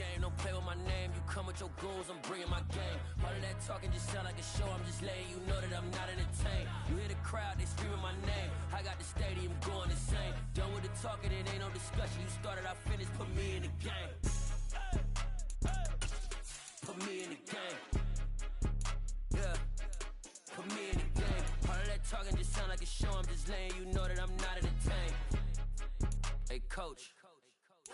game, don't play with my name. You come with your goons, I'm bringing my game. All of that talking just sound like a show, I'm just letting you know that I'm not entertained. You hear the crowd, they screaming my name. I got the stadium going insane. Done with the talking, it ain't no discussion. You started, I finished, put me in the game. Put me in the game. Yeah, put me in the game. All of that talking just sound like a show, I'm just letting you know that I'm not entertained. Hey coach,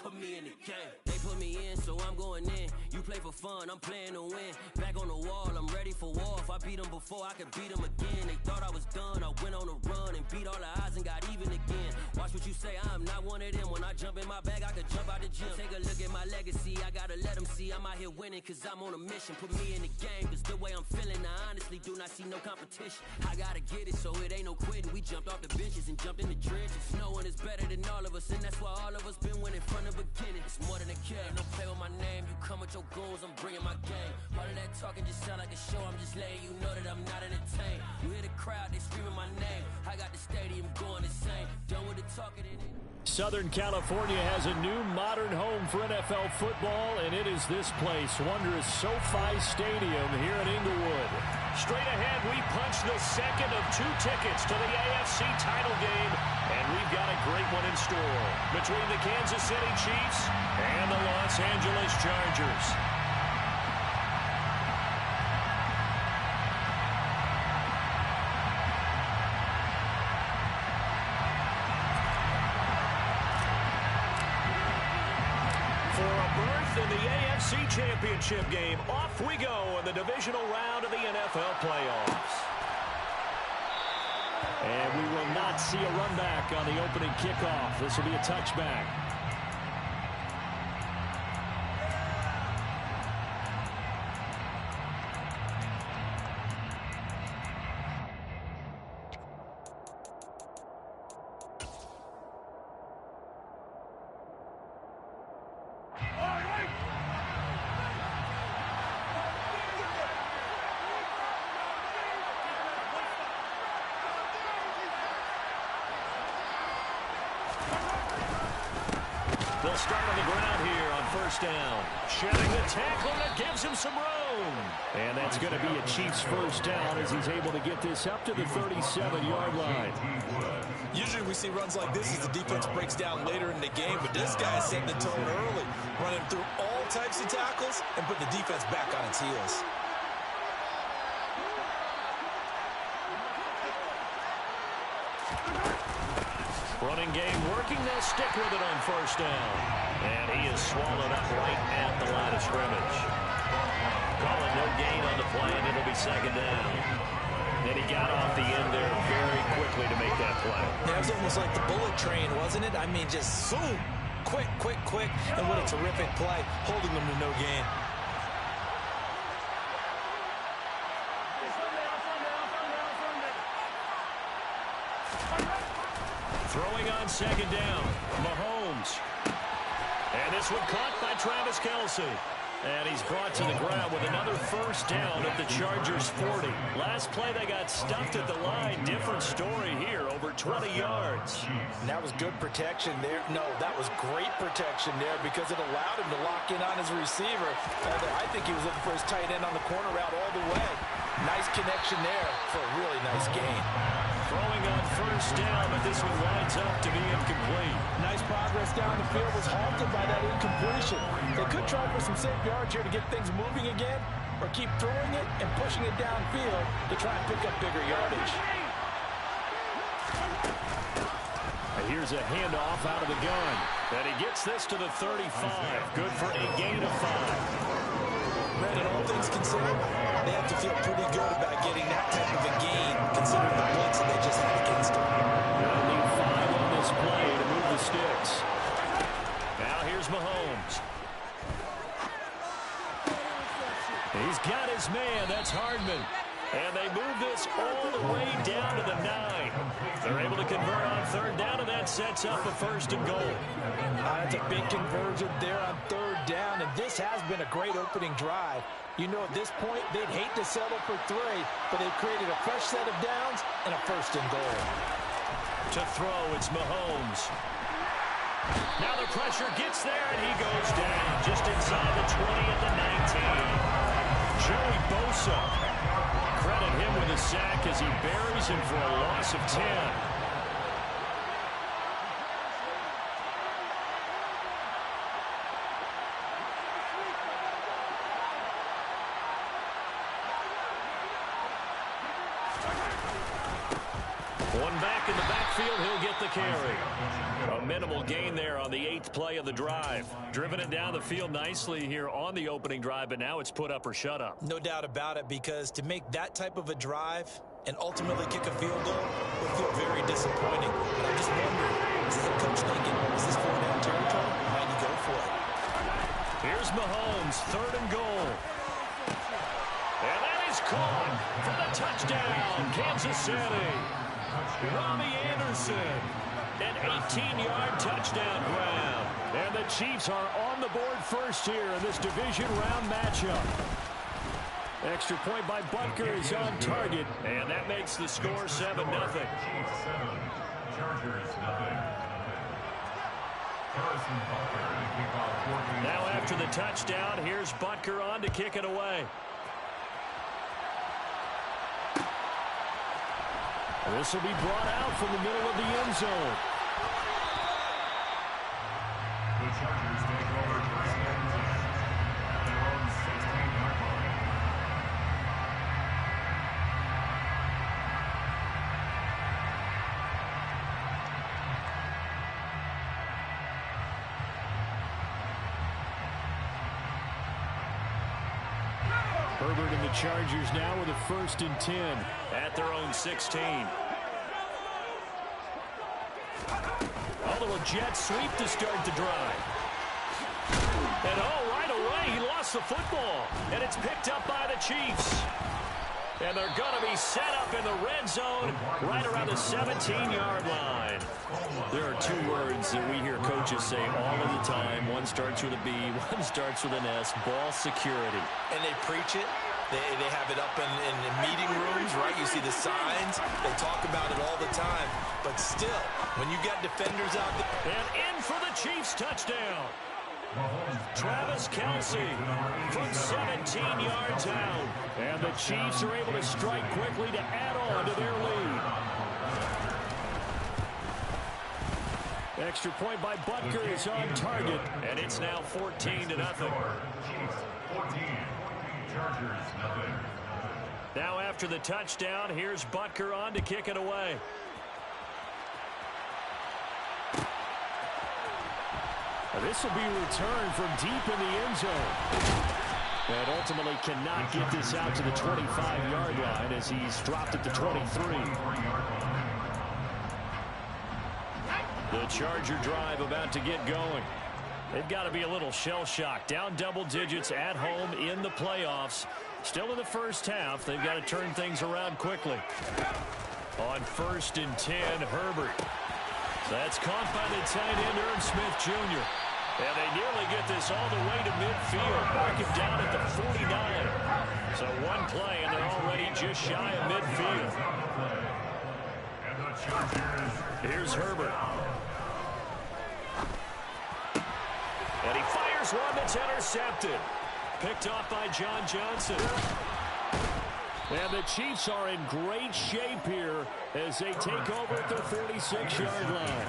put me in the game. They put me in, so I'm going in. You play for fun, I'm playing to win. Back on the wall, I'm ready for war. If I beat them before, I could beat them again. They thought I was done, I went on a run and beat all the odds and got even again. Watch what you say, I'm not one of them. When I jump in my bag, I could jump out the gym. Take a look at my legacy, I gotta let them see I'm out here winning, cause I'm on a mission. Put me in the game, cause the way I'm feeling, I honestly do not see no competition. I gotta get it, so it ain't no quitting. We jumped off the benches and jumped in the trenches. No one is better than all of us, and that's why all of us been winning from the beginning. It's more than a game, don't play with my name. You come with your goons, I'm bringing my game. All of that talking just sound like a show, I'm just letting you know that I'm not entertained. You hear the crowd, they screaming my name. I got the stadium going insane. Done with the talking, it ain't. Southern California has a new modern home for NFL football, and it is this place, wondrous SoFi Stadium here in Inglewood. Straight ahead, we punch the second of 2 tickets to the AFC title game, and we've got a great one in store between the Kansas City Chiefs and the Los Angeles Chargers. In the AFC Championship game, off we go in the divisional round of the NFL playoffs. And we will not see a run back on the opening kickoff. This will be a touchback. They'll start on the ground here on first down. Shedding the tackle that gives him some room. And that's going to be a Chiefs first down as he's able to get this up to the 37-yard line. Usually we see runs like this as the defense breaks down later in the game, but this guy set the tone early, running through all types of tackles and put the defense back on its heels. Running game working. They'll stick with it on first down. And he is swallowed up right at the line of scrimmage. Calling no gain on the play, and it'll be second down. And he got off the end there very quickly to make that play. Yeah, it was almost like the bullet train, wasn't it? I mean, just zoom. Quick, quick, quick. And what a terrific play, holding them to no gain. Throwing on second down, Mahomes. And this one caught by Travis Kelce. And he's brought to the ground with another first down at the Chargers 40. Last play they got stuffed at the line. Different story here, over 20 yards. And that was good protection there. No, that was great protection there because it allowed him to lock in on his receiver. Although I think he was looking for his tight end on the corner route all the way. Nice connection there for a really nice gain. Throwing on first down, but this one winds up to be incomplete. Nice progress down the field was halted by that incompletion. They could try for some safe yards here to get things moving again, or keep throwing it and pushing it downfield to try and pick up bigger yardage. And here's a handoff out of the gun. And he gets this to the 35. Good for a gain of 5. Man, and all things considered, they have to feel pretty good about getting that type of a gain, considering the blitz that they just had against them. They'll need 5 on this play to move the sticks. Now here's Mahomes. He's got his man. That's Hardman. And they move this all the way down to the 9. They're able to convert on third down, and that sets up a first and goal. That's a big conversion there on third down, and this has been a great opening drive. You know, at this point, they'd hate to settle for 3, but they've created a fresh set of downs and a first and goal. To throw, it's Mahomes. Now the pressure gets there, and he goes down just inside the 20 at the 19. Joey Bosa. Credit him with a sack as he buries him for a loss of 10. One back in the backfield, he'll get the carry. A minimal gain there on the 8th play of the drive. Driven it down the field nicely here on the opening drive, but now it's put up or shut up. No doubt about it, because to make that type of a drive and ultimately kick a field goal would feel very disappointing. But I'm just wondering, is the head coach thinking, is this 4-down territory? Might you go for it? Here's Mahomes, 3rd and goal. And that is caught for the touchdown, Kansas City. Robbie Anderson, an 18-yard touchdown grab. And the Chiefs are on the board first here in this division round matchup. Extra point by Butker is on target, and that makes the score 7-0. Now after the touchdown, here's Butker on to kick it away. This will be brought out from the middle of the end zone. The Chargers take over first and 10 at their own 16-yard line. Herbert and the Chargers now with a 1st and 10 at their own 16. A little jet sweep to start the drive. And right away he lost the football. And it's picked up by the Chiefs. And they're going to be set up in the red zone right around the 17-yard line. There are 2 words that we hear coaches say all of the time. One starts with a B, one starts with an S, ball security. And they preach it. They have it up in meeting rooms, right? You see the signs. They talk about it all the time. But still, when you got defenders out there. And in for the Chiefs touchdown. Travis Kelce from 17 yards out. And the Chiefs are able to strike quickly to add on to their lead. Extra point by Butker is on target. And it's now 14-0. Chiefs 14, Chargers nothing. Now after the touchdown, here's Butker on to kick it away. This will be returned from deep in the end zone. And ultimately cannot get this out to the 25-yard line as he's dropped it to 23. The Charger drive about to get going. They've got to be a little shell-shocked. Down double digits at home in the playoffs. Still in the first half. They've got to turn things around quickly. On 1st and 10, Herbert. That's caught by the tight end, Ern Smith Jr. And they nearly get this all the way to midfield. Mark him down at the 49. So one play, and they're already just shy of midfield. Here's Herbert. And he fires one that's intercepted. Picked off by John Johnson. And the Chiefs are in great shape here as they take over at their 46-yard line.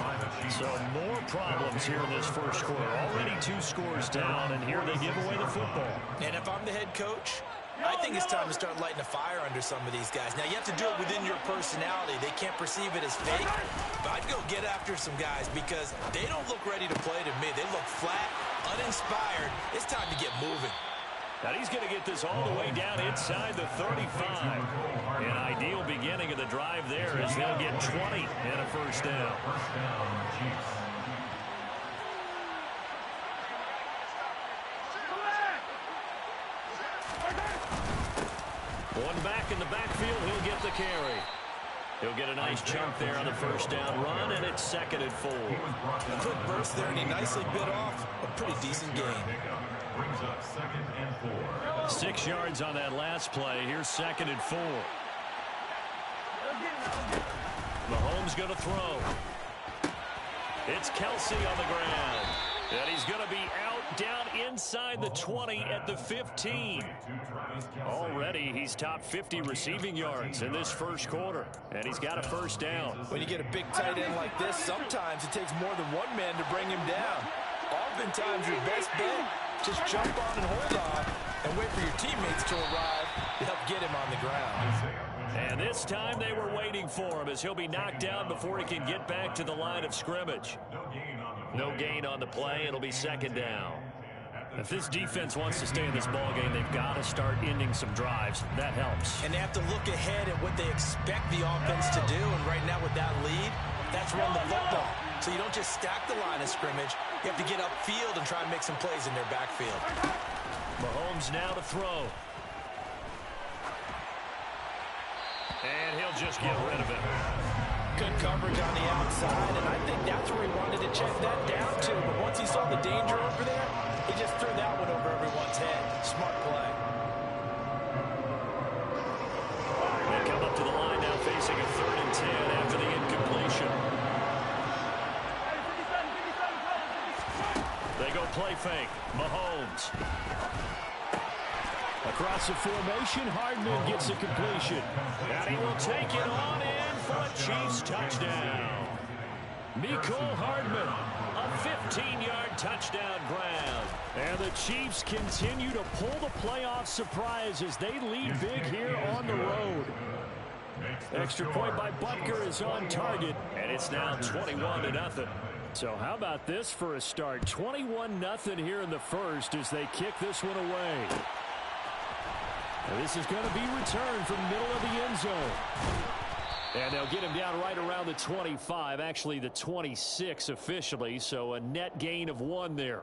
So more problems here in this first quarter. Already 2 scores down, and here they give away the football. And if I'm the head coach, I think it's time to start lighting a fire under some of these guys. Now, you have to do it within your personality. They can't perceive it as fake. But I'd go get after some guys because they don't look ready to play to me. They look flat, uninspired. It's time to get moving. Now he's going to get this all the way down inside the 35. An ideal beginning of the drive there as they'll get 20 and a first down. One back in the backfield, he'll get the carry. He'll get a nice chunk there on the first down run, and it's 2nd and 4. A quick burst there, and he nicely bit off a pretty decent gain. Brings up 2nd and 4. 6 yards on that last play. Here's 2nd and 4. Mahomes going to throw. It's Kelsey on the ground. And he's going to be out down inside the 20 at the 15. Already, he's top 50 receiving yards in this first quarter. And he's got a first down. When you get a big tight end like this, sometimes it takes more than one man to bring him down. Oftentimes, your best bet, just jump on and hold on and wait for your teammates to arrive to help get him on the ground. And this time they were waiting for him as he'll be knocked down before he can get back to the line of scrimmage. No gain on the play. It'll be second down. If this defense wants to stay in this ballgame, they've got to start ending some drives. That helps. And they have to look ahead at what they expect the offense to do. And right now with that lead, that's run the football. So you don't just stack the line of scrimmage. You have to get upfield and try and make some plays in their backfield. Mahomes now to throw. And he'll just get rid of it. Good coverage on the outside, and I think that's where he wanted to check that down to. But once he saw the danger over there, he just threw that one over everyone's head. Smart play. They come up to the line now facing a 3rd and 10 after the incompletion. They go play fake. Mahomes. Across the formation, Hardman gets a completion. And he will take it on in for a Chiefs touchdown. Mecole Hardman, a 15-yard touchdown grab. And the Chiefs continue to pull the playoff surprise as they lead big here on the road. Extra point by Butker is on target, and it's now 21-0. So how about this for a start? 21-0 here in the first as they kick this one away. And this is going to be returned from the middle of the end zone. And they'll get him down right around the 25, actually the 26 officially, so a net gain of 1 there.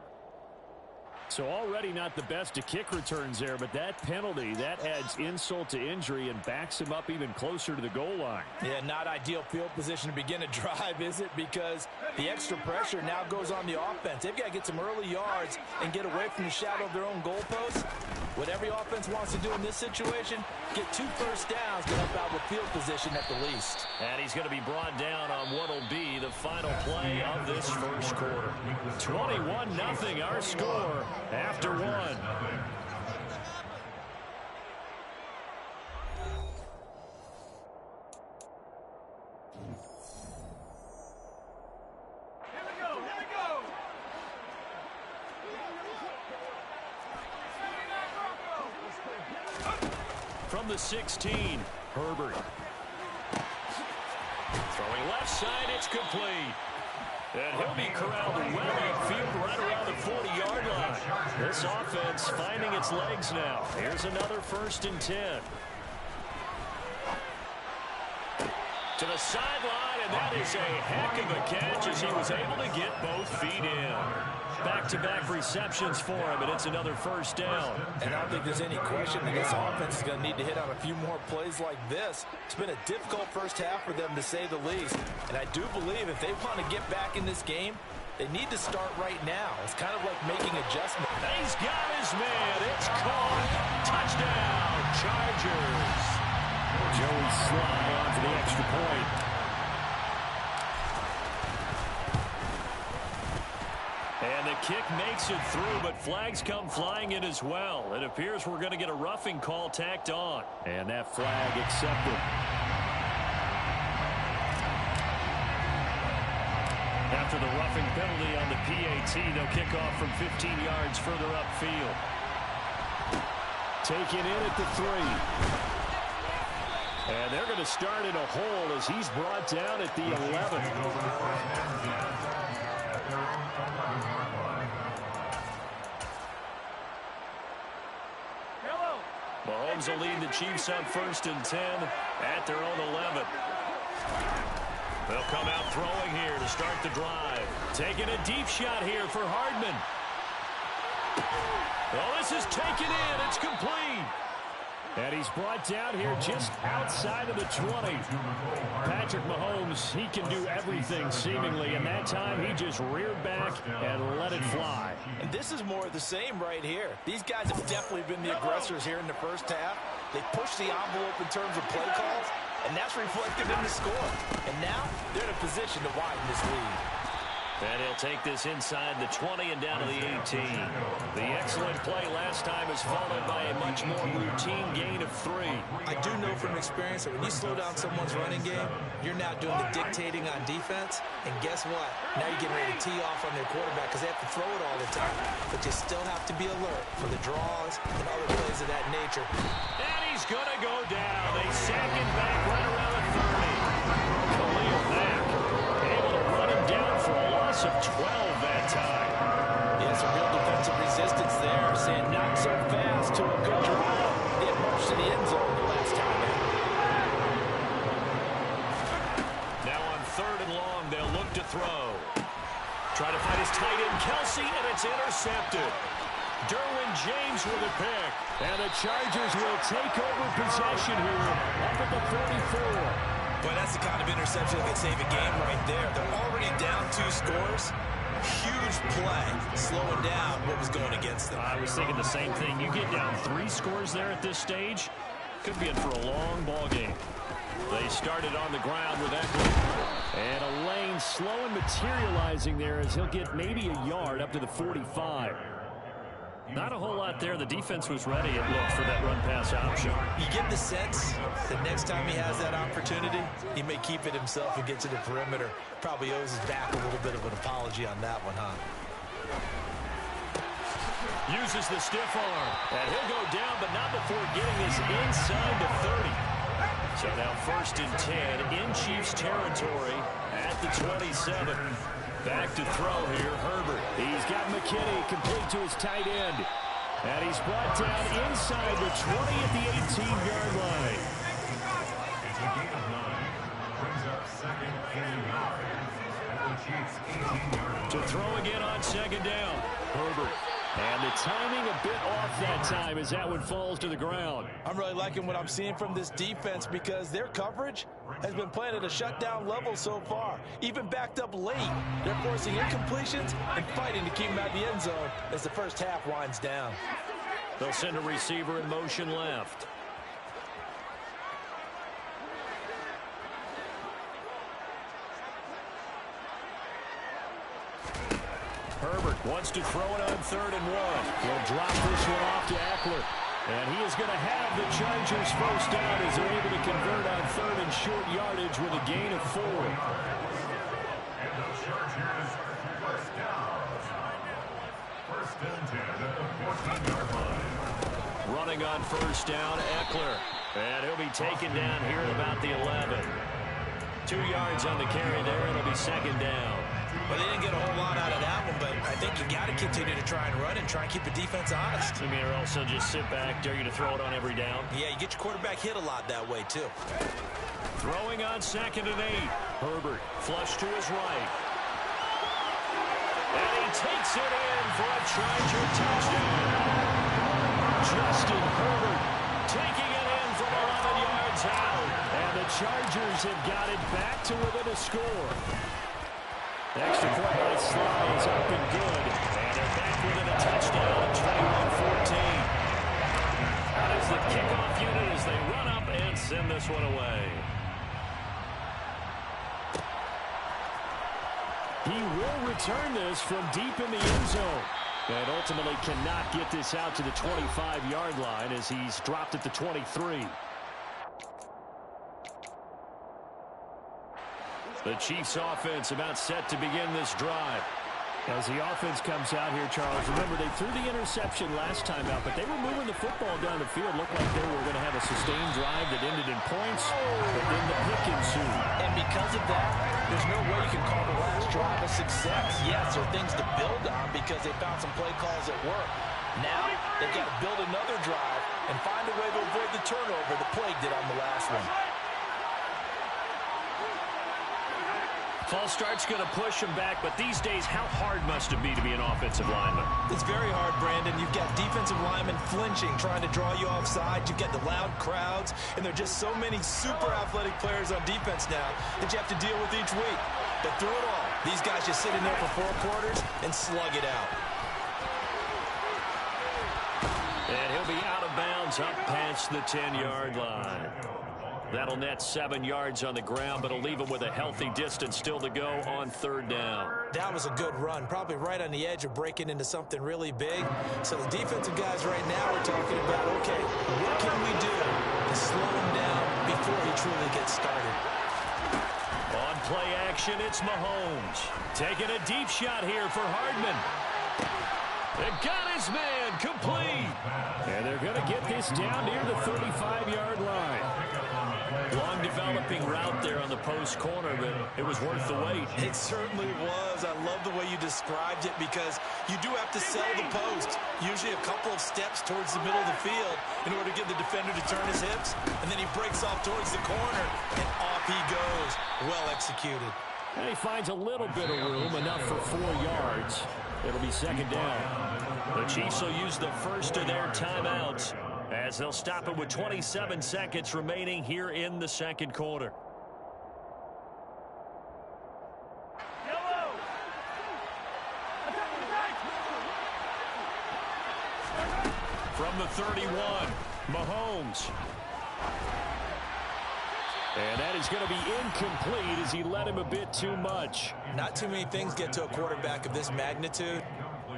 So already not the best of kick returns there, but that penalty, that adds insult to injury and backs him up even closer to the goal line. Yeah, not ideal field position to begin a drive, is it? Because the extra pressure now goes on the offense. They've got to get some early yards and get away from the shadow of their own goalposts. What every offense wants to do in this situation, get 2 first downs, get up out with field position at the least. And he's going to be brought down on what will be the final play of this first quarter. 21-0 our score after 1. From the 16, Herbert. Throwing left side, it's complete. And he'll be corralled well upfield right around the 40-yard line. This offense finding its legs now. Here's another 1st and 10. To the sideline, and that is a heck of a catch as he was able to get both feet in. Back-to-back receptions for him, and it's another 1st down. And I don't think there's any question that this offense is going to need to hit on a few more plays like this. It's been a difficult first half for them, to say the least. And I do believe if they want to get back in this game, they need to start right now. It's kind of like making adjustments. He's got his man. It's caught. Touchdown, Chargers. Joey Sly on for the extra point. And the kick makes it through, but flags come flying in as well. It appears we're going to get a roughing call tacked on. And that flag accepted. After the roughing penalty on the PAT, they'll kick off from 15 yards further upfield. Taken in at the 3. And they're going to start in a hole as he's brought down at the 11. Mahomes will lead the Chiefs on 1st and 10 at their own 11. They'll come out throwing here to start the drive. Taking a deep shot here for Hardman. Well, this is taken in. It's complete. And he's brought down here just outside of the 20. Patrick Mahomes, he can do everything seemingly, and that time he just reared back and let it fly. And this is more of the same right here. These guys have definitely been the aggressors here in the first half. They pushed the envelope in terms of play calls, and that's reflected in the score. And now they're in a position to widen this lead. And he'll take this inside the 20 and down to the 18. The excellent play last time is followed by a much more routine gain of 3. I do know from experience that when you slow down someone's running game, you're now doing the dictating on defense. And guess what? Now you're getting ready to tee off on their quarterback because they have to throw it all the time. But you still have to be alert for the draws and other plays of that nature. And he's going to go down. They sack him back right around the 30. Khalil Mack able to run him down for a loss of 12 that time. Yeah, some real defensive resistance there. Saying not so fast to a good drive. They had marched to the end zone the last time out. Now on 3rd and long, they'll look to throw. Try to find his tight end, Kelsey, and it's intercepted. Derwin James with a pick. And the Chargers will take over possession here up at the 44. But that's the kind of interception that could save a game right there. They're already down 2 scores. Huge play, slowing down what was going against them. I was thinking the same thing. You get down 3 scores there at this stage, could be in for a long ball game. They started on the ground with Eckler. And a lane slow and materializing there as he'll get maybe a yard up to the 45. Not a whole lot there. The defense was ready, it looked, for that run-pass option. You get the sense that next time he has that opportunity, he may keep it himself and get to the perimeter. Probably owes his back a little bit of an apology on that one, huh? Uses the stiff arm. And he'll go down, but not before getting this inside the 30. So now 1st and 10 in Chiefs territory at the 27. Back to throw here, Herbert. He's got McKinney complete to his tight end. And he's brought down inside the 20 at the 18-yard line. It's a gain of 9. Brings up 2nd and 9 at the Chiefs' 18-yard line. To throw again on 2nd down, Herbert. And the timing a bit off that time as that one falls to the ground. I'm really liking what I'm seeing from this defense because their coverage has been playing at a shutdown level so far. Even backed up late, they're forcing incompletions and fighting to keep them out of the end zone as the first half winds down. They'll send a receiver in motion left. Herbert wants to throw it on 3rd and 1. He'll drop this one off to Eckler. And he is going to have the Chargers first down as they're able to convert on 3rd and short yardage with a gain of 4. And the Chargers first down. 1st and 10 at the 14-yard line. Running on 1st down, Eckler. And he'll be taken down here at about the 11. 2 yards on the carry there, and it'll be 2nd down. Well, they didn't get a whole lot out of that one, but I think you got to continue to try and run and try and keep the defense honest. I mean, or else they'll just sit back, dare you to throw it on every down. Yeah, you get your quarterback hit a lot that way, too. Throwing on 2nd and 8. Herbert, flush to his right. And he takes it in for a Charger touchdown. Justin Herbert taking it in from 11 yards out. And the Chargers have got it back to within a score. Extra point by Sly is up and good. And they're back within a touchdown, 21-14. That is the kickoff unit as they run up and send this one away. He will return this from deep in the end zone. And ultimately cannot get this out to the 25-yard line as he's dropped at the 23. The Chiefs offense about set to begin this drive. As the offense comes out here, Charles, remember they threw the interception last time out, but they were moving the football down the field. Looked like they were going to have a sustained drive that ended in points, but then the pick ensued. And because of that, there's no way you can call the last drive a success. Yes, there are things to build on because they found some play calls that work. Now, they've got to build another drive and find a way to avoid the turnover that plagued it on the last one. False start's going to push him back, but these days, how hard must it be to be an offensive lineman? It's very hard, Brandon. You've got defensive linemen flinching, trying to draw you offside. You've got the loud crowds, and there are just so many super athletic players on defense now that you have to deal with each week. But through it all, these guys just sit in there for 4 quarters and slug it out. And he'll be out of bounds up past the 10-yard line. That'll net 7 yards on the ground, but it'll leave him with a healthy distance still to go on 3rd down. That was a good run, probably right on the edge of breaking into something really big. So the defensive guys right now are talking about, okay, what can we do to slow him down before he truly gets started? On play action, it's Mahomes. Taking a deep shot here for Hardman. It got his man complete. And they're going to get this down near the 35-yard line. Long developing route there on the post corner, but it was worth the wait. It certainly was. I love the way you described it because you do have to sell the post. Usually a couple of steps towards the middle of the field in order to get the defender to turn his hips. And then he breaks off towards the corner, and off he goes. Well executed. And he finds a little bit of room, enough for 4 yards. It'll be 2nd down. The Chiefs will use the first of their timeouts as they'll stop it with 27 seconds remaining here in the 2nd quarter. From the 31, Mahomes. And that is going to be incomplete as he led him a bit too much. Not too many things get to a quarterback of this magnitude,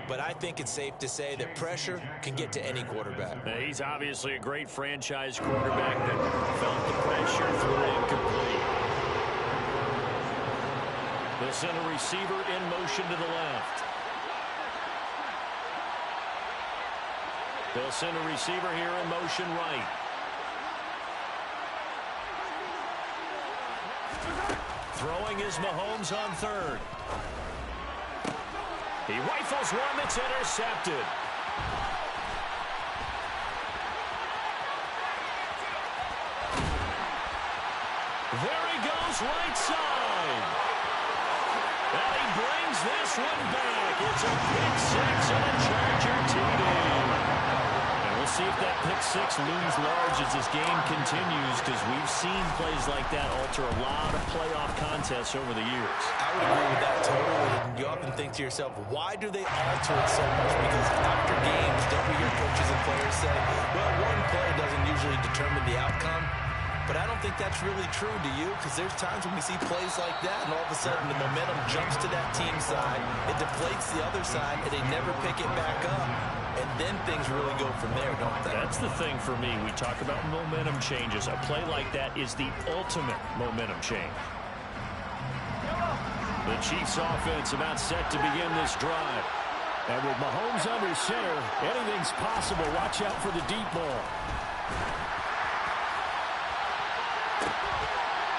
but I think it's safe to say that pressure can get to any quarterback. He's obviously a great franchise quarterback that felt the pressure, threw it incomplete. They'll send a receiver in motion to the left. They'll send a receiver here in motion right. Throwing is Mahomes on 3rd. He rifles one that's intercepted. There he goes, right side. And he brings this one back. It's a pick 6 and a Charger TD. We'll see if that pick 6 looms large as this game continues, because we've seen plays like that alter a lot of playoff contests over the years. I would agree with that totally. And you often think to yourself, why do they alter it so much? Because after games, don't we hear coaches and players say, well, one play doesn't usually determine the outcome. But I don't think that's really true, do you? Because there's times when we see plays like that, and all of a sudden the momentum jumps to that team side, it deflates the other side, and they never pick it back up. And then things really go from there, don't they? That's the thing for me. We talk about momentum changes. A play like that is the ultimate momentum change. The Chiefs offense about set to begin this drive. And with Mahomes under center, anything's possible. Watch out for the deep ball.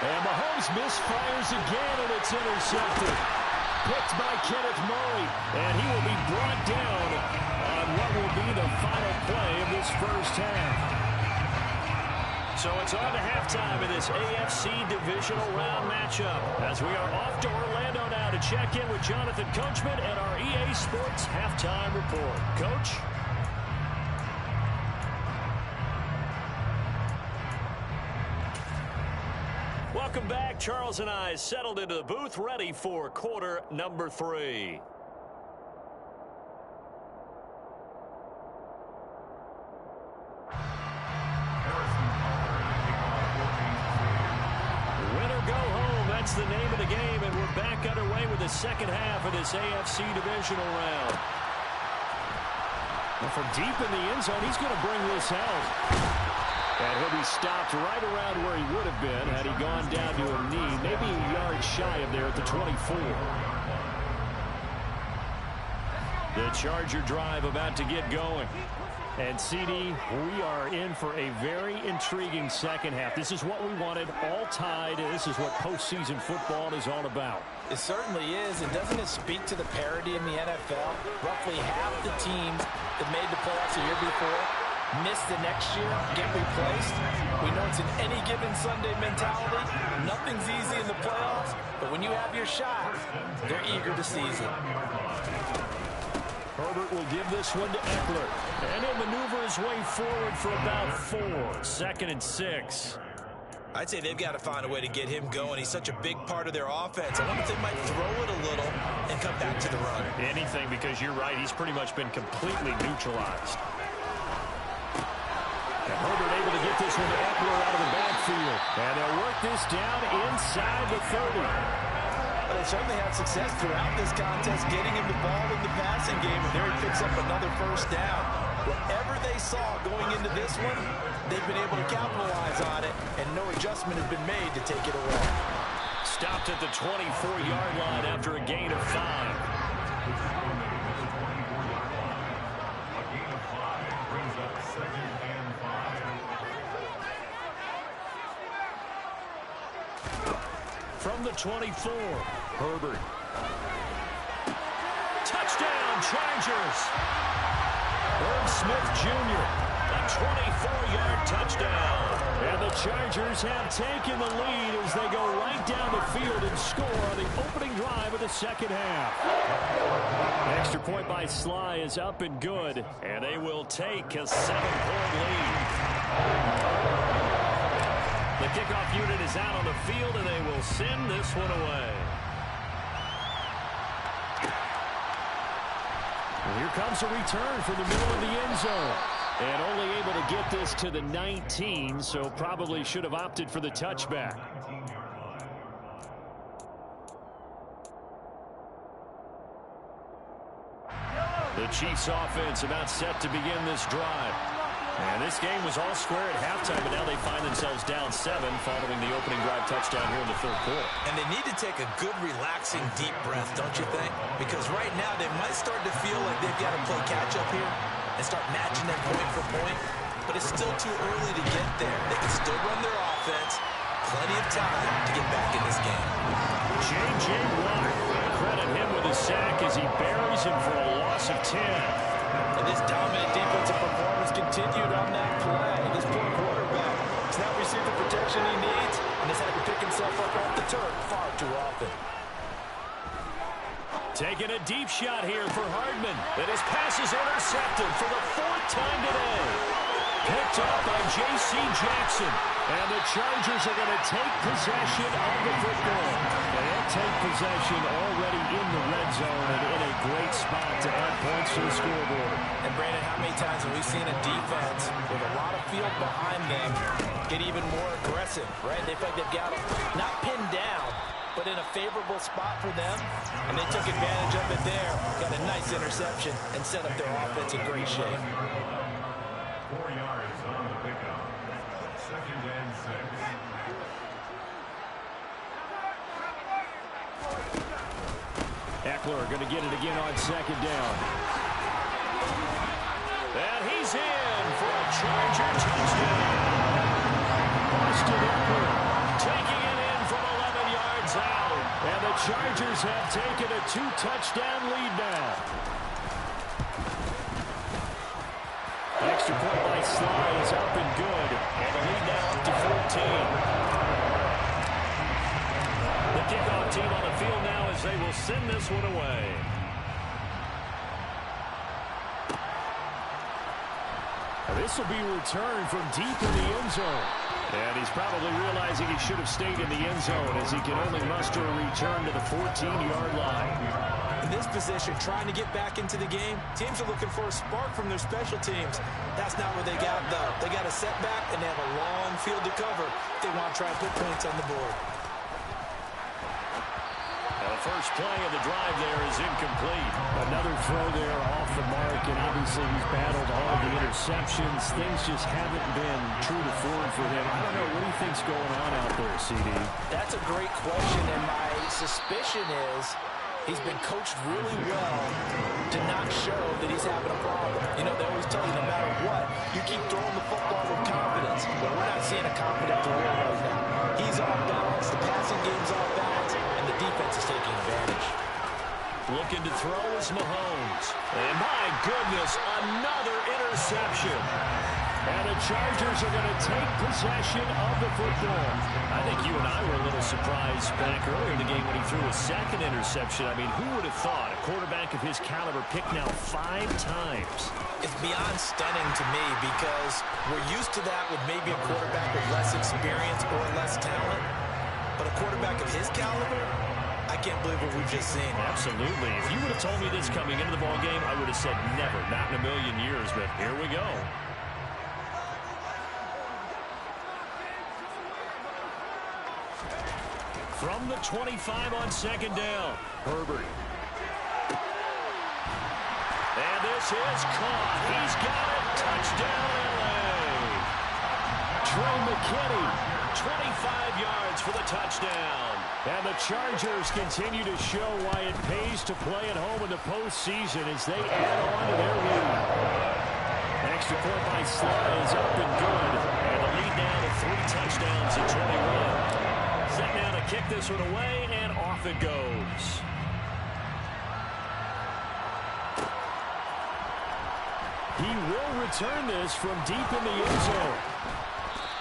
And Mahomes misfires again, and it's intercepted. Picked by Kenneth Murray, and he will be brought down on what will be the final play of this first half. So it's on to halftime in this AFC divisional round matchup, as we are off to Orlando now to check in with Jonathan Coachman and our EA Sports halftime report. Coach? Welcome back. Charles and I settled into the booth, ready for quarter number 3. Win or go home, that's the name of the game, and we're back underway with the second half of this AFC divisional round. And from deep in the end zone, he's going to bring this out. And he'll be stopped right around where he would have been had he gone down to a knee, maybe a yard shy of there at the 24. The Charger drive about to get going. And, CD, we are in for a very intriguing second half. This is what we wanted, all tied. This is what postseason football is all about. It certainly is, and doesn't it speak to the parity in the NFL? Roughly half the teams that made the playoffs a year before miss the next year, get replaced. We know it's an any given Sunday mentality. Nothing's easy in the playoffs, but when you have your shot, they're eager to seize it. Herbert will give this one to Eckler, and he'll maneuver his way forward for about 4. 2nd and 6. I'd say they've got to find a way to get him going. He's such a big part of their offense. I wonder if they might throw it a little and come back to the run. Anything, because you're right. He's pretty much been completely neutralized. And Herbert able to get this one to Eckler out of the backfield. And they'll work this down inside the 30. But they certainly had success throughout this contest getting him the ball in the passing game, and there he picks up another first down. Whatever they saw going into this one, they've been able to capitalize on it, and no adjustment has been made to take it away. Stopped at the 24-yard line after a gain of 5. From the 24, Herbert. Touchdown, Chargers. Herb Smith Jr., a 24-yard touchdown. And the Chargers have taken the lead as they go right down the field and score on the opening drive of the second half. Extra point by Sly is up and good, and they will take a 7-point lead. The kickoff unit is out on the field, and they will send this one away. And here comes a return from the middle of the end zone. And only able to get this to the 19, so probably should have opted for the touchback. The Chiefs offense about set to begin this drive. And this game was all square at halftime, but now they find themselves down 7 following the opening drive touchdown here in the third quarter. And they need to take a good, relaxing, deep breath, don't you think? Because right now they might start to feel like they've got to play catch-up here and start matching them point for point. But it's still too early to get there. They can still run their offense. Plenty of time to get back in this game. J.J. Watt, credit him with a sack as he buries him for a loss of 10. And this dominant defensive performance continued on that play. This poor quarterback has not received the protection he needs and has had to pick himself up off the turf far too often. Taking a deep shot here for Hardman. And his pass is intercepted for the 4th time today. Picked up by J.C. Jackson. And the Chargers are going to take possession of the football. And they'll take possession already in the red zone and in a great spot to add points to the scoreboard. And Brandon, how many times have we seen a defense with a lot of field behind them get even more aggressive, right? They feel like they've got them not pinned down, but in a favorable spot for them, and they took advantage of it there. Got a nice interception and set up their offense in great shape. 4 yards on the pickup. 2nd and 6. Eckler going to get it again on 2nd down. And he's in for a Charger touchdown. Austin Eckler taking it in from 11 yards out. And the Chargers have taken a 2-touchdown lead now. Extra point by Sly is up and good. And the lead now up to 14. The kickoff team on the field now as they will send this one away. This will be returned from deep in the end zone. And he's probably realizing he should have stayed in the end zone as he can only muster a return to the 14-yard line. In this position, trying to get back into the game, teams are looking for a spark from their special teams. That's not what they got, though. They got a setback, and they have a long field to cover if they want to try and put points on the board. The first play of the drive there is incomplete. Another throw there off the mark, and obviously he's battled all the interceptions. Things just haven't been true to form for him. I don't know, what do you think's going on out there, CD? That's a great question, and my suspicion is he's been coached really well to not show that he's having a problem. You know, they always tell you no matter what, you keep throwing the football with confidence. But we're not seeing a confident thrower right now. He's off balance, the passing game's off balance, and the defense is taking advantage. Looking to throw is Mahomes. And my goodness, another interception. And the Chargers are going to take possession of the football. I think you and I were a little surprised back earlier in the game when he threw a 2nd interception. I mean, who would have thought a quarterback of his caliber picked now 5 times? It's beyond stunning to me because we're used to that with maybe a quarterback with less experience or less talent. But a quarterback of his caliber, I can't believe what we've just seen. Absolutely. If you would have told me this coming into the ballgame, I would have said never, not in a million years. But here we go. From the 25 on second down, Herbert. And this is caught. He's got it. Touchdown, L.A. Trey McKinney, 25 yards for the touchdown. And the Chargers continue to show why it pays to play at home in the postseason as they add on to their lead. Extra point by Sly is up and good. And the lead now to 3 touchdowns at 21. Set now to kick this one away, and off it goes. He will return this from deep in the end zone.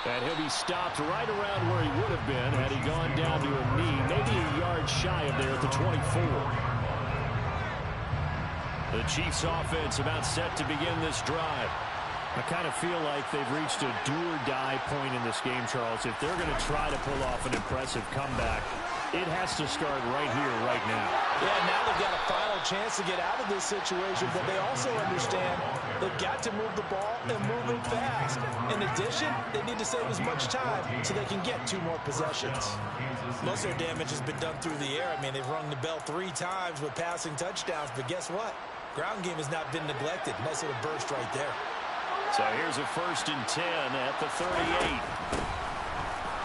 And he'll be stopped right around where he would have been had he gone down to a knee, maybe a yard shy of there at the 24. The Chiefs offense about set to begin this drive. I kind of feel like they've reached a do-or-die point in this game, Charles. If they're going to try to pull off an impressive comeback, it has to start right here, right now. Yeah, now they've got a final chance to get out of this situation, but they also understand they've got to move the ball and move it fast. In addition, they need to save as much time so they can get 2 more possessions. Most of their damage has been done through the air. I mean, they've rung the bell 3 times with passing touchdowns, but guess what? Ground game has not been neglected. Nice little burst right there. So here's a 1st and 10 at the 38.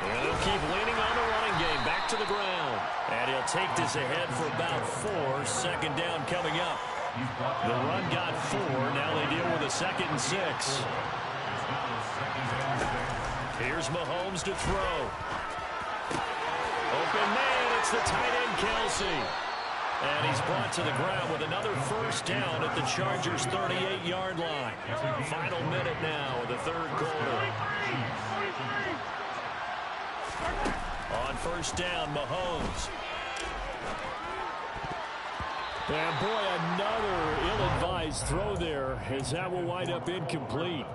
And they'll keep leaning on the running game. Back to the ground. And he'll take this ahead for about 4. Second down coming up. The run got 4. Now they deal with a 2nd and 6. Here's Mahomes to throw. Open man. It's the tight end, Kelsey. And he's brought to the ground with another 1st down at the Chargers' 38-yard line. Final minute now of the 3rd quarter. On 1st down, Mahomes. And boy, another ill-advised throw there as that will wind up incomplete.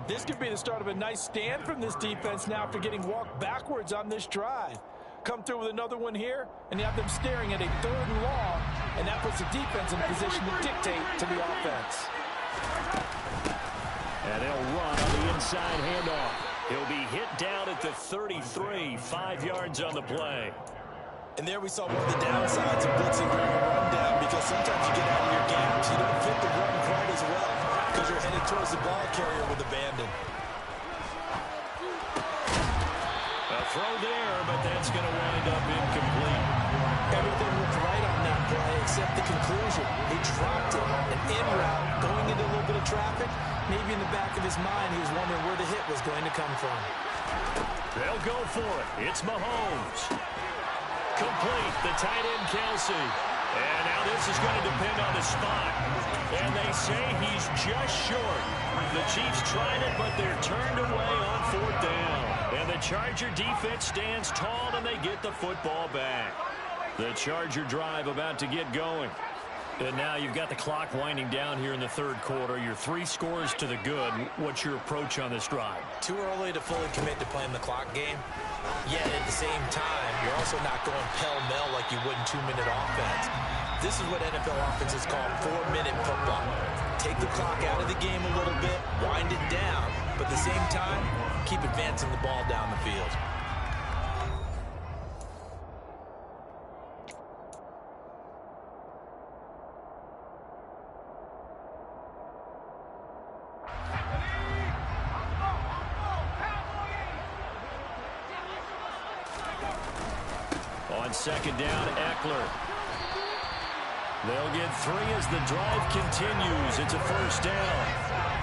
This could be the start of a nice stand from this defense now after getting walked backwards on this drive. Come through with another one here, and you have them staring at a 3rd and long, and that puts the defense in a position to dictate to the offense. And they'll run on the inside handoff. He'll be hit down at the 33, 5 yards on the play. And there we saw one of the downsides of blitzing during a rundown, because sometimes you get out of your gaps, you don't fit the run quite as well because you're headed towards the ball carrier with abandon. Throw there, but that's going to wind up incomplete. Everything looked right on that play except the conclusion. He dropped it, an in route, going into a little bit of traffic. Maybe in the back of his mind, he was wondering where the hit was going to come from. They'll go for it. It's Mahomes. Complete, the tight end, Kelsey. And now this is going to depend on the spot. And they say he's just short. The Chiefs tried it, but they're turned away on 4th down. And the Charger defense stands tall, and they get the football back. The Charger drive about to get going. And now you've got the clock winding down here in the 3rd quarter. You're 3 scores to the good. What's your approach on this drive? Too early to fully commit to playing the clock game. Yet at the same time, you're also not going pell-mell like you would in 2-minute offense. This is what NFL offenses call 4-minute football. Take the clock out of the game a little bit, wind it down, but at the same time, keep advancing the ball down the field. On 2nd down, Eckler. They'll get 3 as the drive continues. It's a 1st down.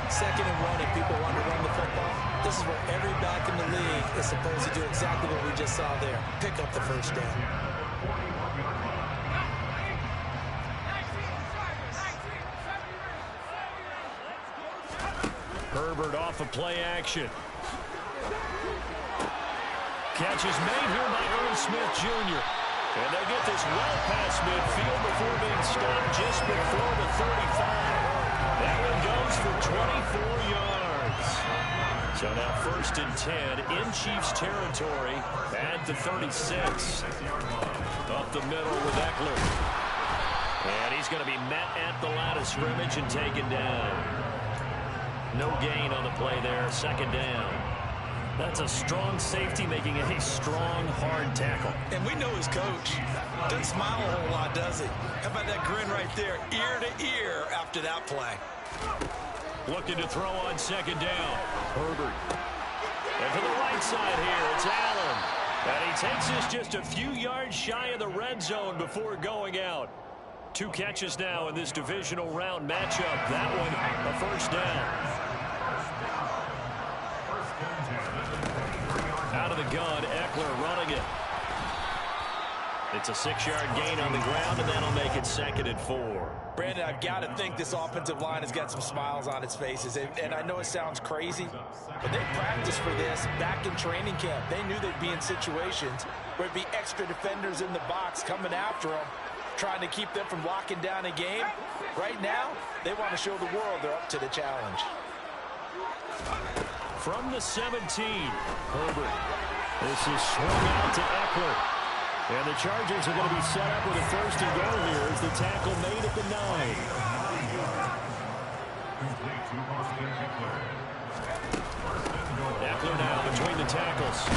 2nd and 1, if people want to run the football, this is where every back in the league is supposed to do exactly what we just saw there. Pick up the 1st down. Herbert off of play action. Catch is made here by Irv Smith Jr. And they get this well past midfield before being stopped just before the 35. That one goes for 24 yards. So now 1st and 10 in Chiefs territory at the 36. Up the middle with Eckler. And he's going to be met at the line of scrimmage and taken down. No gain on the play there, 2nd down. That's a strong safety making a strong, hard tackle. And we know his coach. Doesn't smile a whole lot, does he? How about that grin right there, ear to ear after that play? Looking to throw on second down. Herbert. And to the right side here, it's Allen. And he takes this just a few yards shy of the red zone before going out. 2 catches now in this divisional round matchup. That one, a first down. Out of the gun, Eckler running it. It's a 6-yard gain on the ground, and that'll make it 2nd and 4. Brandon, I've got to think this offensive line has got some smiles on its faces. And I know it sounds crazy, but they practiced for this back in training camp. They knew they'd be in situations where there'd be extra defenders in the box coming after them, trying to keep them from locking down a game. Right now, they want to show the world they're up to the challenge. From the 17, Herbert. This is swung out to Eckler. And the Chargers are going to be set up with a first and goal here as the tackle made at the 9. Eckler now between the tackles.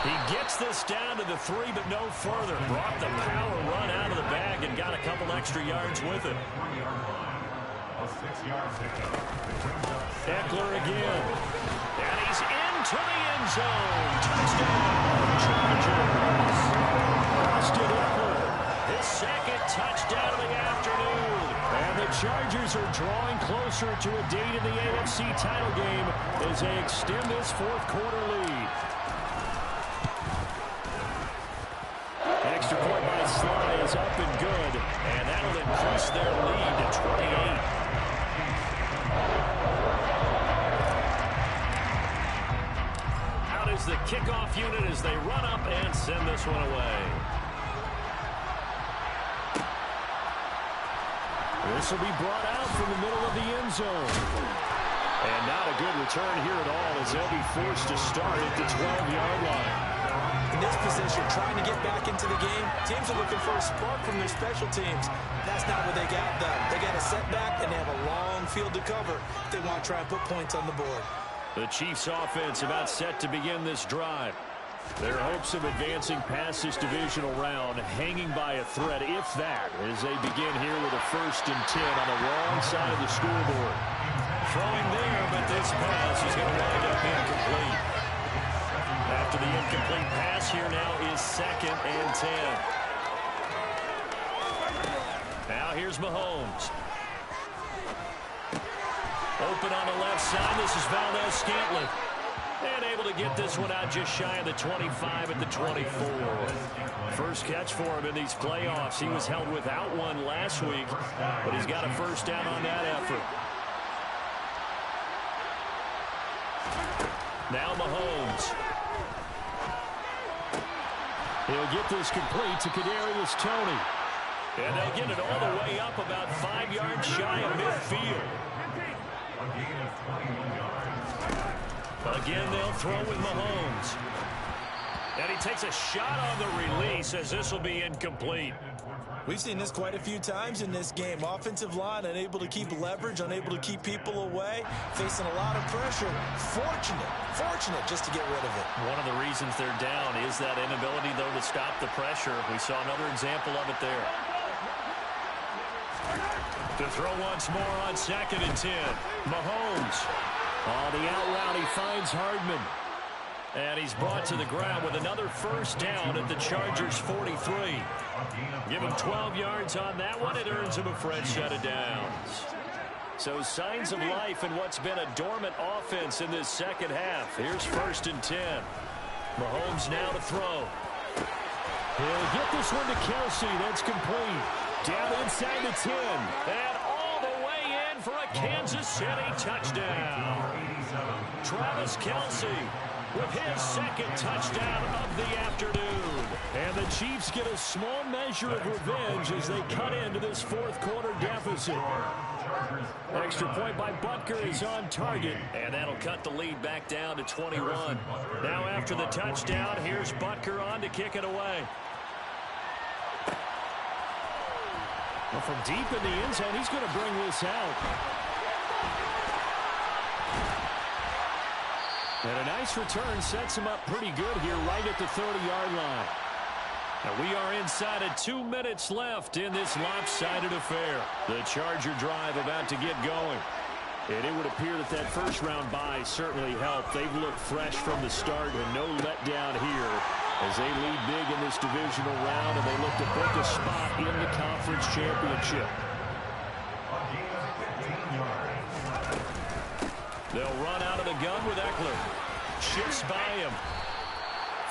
He gets this down to the 3, but no further. Brought the power run out of the bag and got a couple extra yards with it. Eckler again. And he's into the end zone. Touchdown, Chargers. Austin Eckler, his 2nd touchdown of the afternoon. And the Chargers are drawing closer to a date in the AFC title game as they extend this 4th quarter lead. Extra point by Sly is up and good. And that'll increase their lead to 28. Out is the kickoff unit as they run up and send this one away. This will be brought out from the middle of the end zone. And not a good return here at all as they'll be forced to start at the 12-yard line. In this position, trying to get back into the game, teams are looking for a spark from their special teams. That's not what they got done. They got a setback, and they have a long field to cover if they want to try and put points on the board. The Chiefs offense about set to begin this drive. Their hopes of advancing past this divisional round hanging by a thread, if that, as they begin here with a 1st and 10 on the wrong side of the scoreboard. Throwing there, but this pass is going to wind up incomplete. After the incomplete pass, here now is 2nd and 10. Now here's Mahomes. Open on the left side. This is Valdez-Scantling. And able to get this one out just shy of the 25 at the 24. First catch for him in these playoffs. He was held without one last week, but he's got a first down on that effort. Now Mahomes. He'll get this complete to Kadarius Toney. And they'll get it all the way up about 5 yards shy of midfield. Again, they'll throw with Mahomes. And he takes a shot on the release as this will be incomplete. We've seen this quite a few times in this game. Offensive line unable to keep leverage, unable to keep people away, facing a lot of pressure. Fortunate just to get rid of it. One of the reasons they're down is that inability, though, to stop the pressure. We saw another example of it there. To throw once more on 2nd and 10. Mahomes. On the out route, he finds Hardman. And he's brought to the ground with another first down at the Chargers' 43. Give him 12 yards on that one. It earns him a fresh set of downs. So signs of life in what's been a dormant offense in this second half. Here's 1st and 10. Mahomes now to throw. He'll get this one to Kelsey. That's complete. Down inside the 10. And all the way in for a Kansas City touchdown. Travis Kelsey with his 2nd touchdown of the afternoon. And the Chiefs get a small measure of revenge as they cut into this 4th quarter deficit. Extra point by Butker is on target. And that'll cut the lead back down to 21. Now after the touchdown, here's Butker on to kick it away. Well, from deep in the end zone, he's going to bring this out. And a nice return sets him up pretty good here right at the 30-yard line. And we are inside of 2 minutes left in this lopsided affair. The Charger drive about to get going. And it would appear that that first-round bye certainly helped. They've looked fresh from the start and no letdown here as they lead big in this divisional round and they look to book a spot in the conference championship. They'll run out of the gun with Eckler. Shifts by him.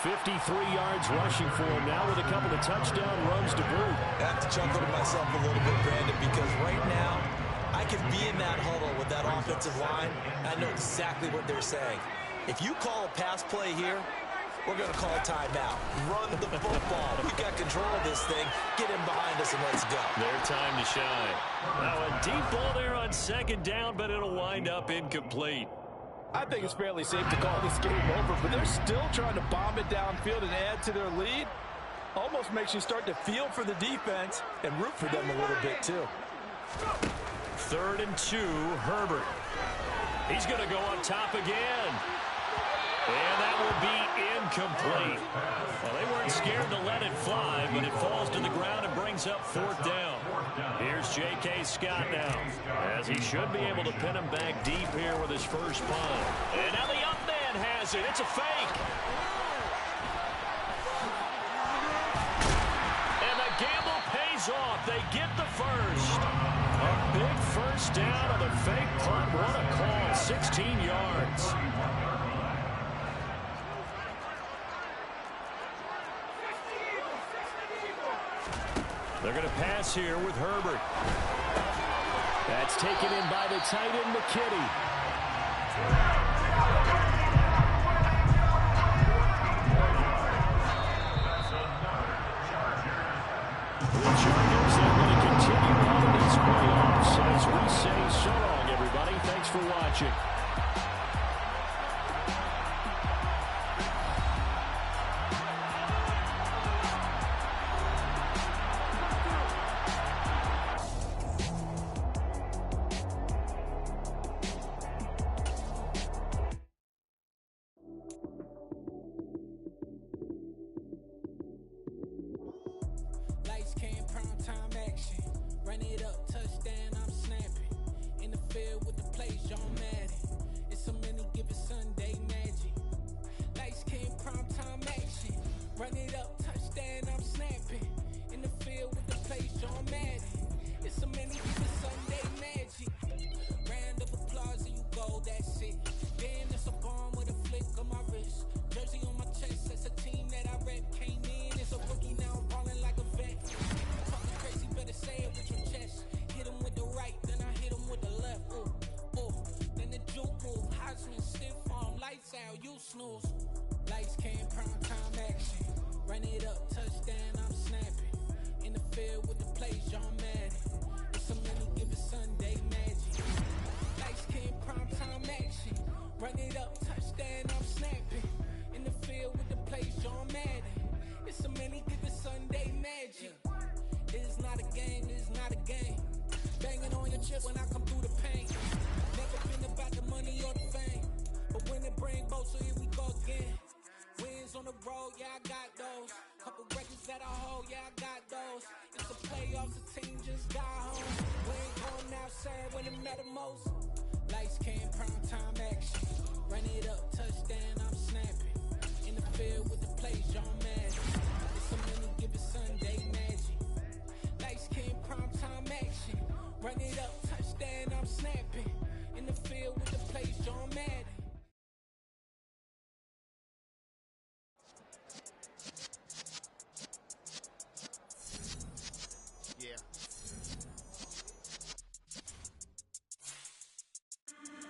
53 yards rushing for him now with a couple of touchdown runs to boot. I have to chuckle to myself a little bit, Brandon, because right now I could be in that huddle with that offensive line. I know exactly what they're saying. If you call a pass play here, we're going to call a timeout. Run the football. We've got control of this thing. Get him behind us and let's go. Their time to shine. Now a deep ball there on second down, but it'll wind up incomplete. I think it's fairly safe to call this game over, but they're still trying to bomb it downfield and add to their lead. Almost makes you start to feel for the defense and root for them a little bit too. 3rd and 2, Herbert. He's going to go up top again. And that will be incomplete. Well, they weren't scared to let it fly, but it falls to the ground and brings up 4th down. Here's J.K. Scott now, as he should be able to pin him back deep here with his first punt. And now the young man has it. It's a fake. And the gamble pays off. They get the first. A big first down on the fake punt. What a call. 16 yards. They're going to pass here with Herbert. That's taken in by the tight end, McKinney. The Chargers are going to continue on in these playoffs as we say so long, everybody. Thanks for watching. Lights, cam, prime time action. Run it up, touchdown, I'm snapping. In the field with the plays, John Madden. It's a many given Sunday magic. Lights, cam, prime time action. Run it up, touchdown, I'm snapping. In the field with the plays, John Madden. It's a many given Sunday magic. It is not a game, it is not a game. Banging on your chest when I come through the pain. Never been about the money or the fame. But when it bring both, so here we go again. Wins on the road, yeah, I got those. Couple records that I hold, yeah, I got those. It's the playoffs, the team just got home. We ain't going outside when it matter most. Lights, cam, prime time action. Run it up, touchdown, I'm snapping. In the field with the plays, John Madden. It's a many given Sunday magic. Lights, cam, prime time action. Run it up, touchdown, I'm snapping. In the field with the plays, John Madden.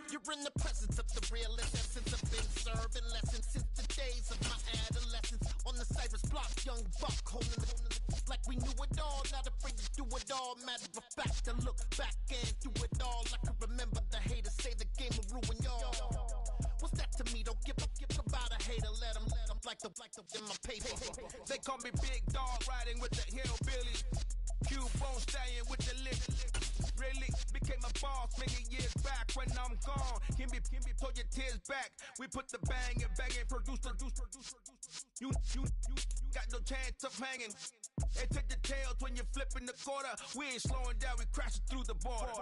You're in the presence of the realest essence. I've been serving lessons since the days of my adolescence. On the Cyrus block, young buck holding it like we knew it all. Not afraid to do it all. Matter of fact, to look back and do it all. I can remember the haters say the game will ruin y'all. What's that to me? Don't give about a hater. Let them like the in my paper. They call me Big Dog, riding with the hillbilly. Cubone staying with the lick. Really became a boss many years back when I'm gone. Can be pull your tears back. We put the bang and produce. You got no chance of hanging. And take the tails when you're flipping the quarter. We ain't slowing down, we crashing through the border.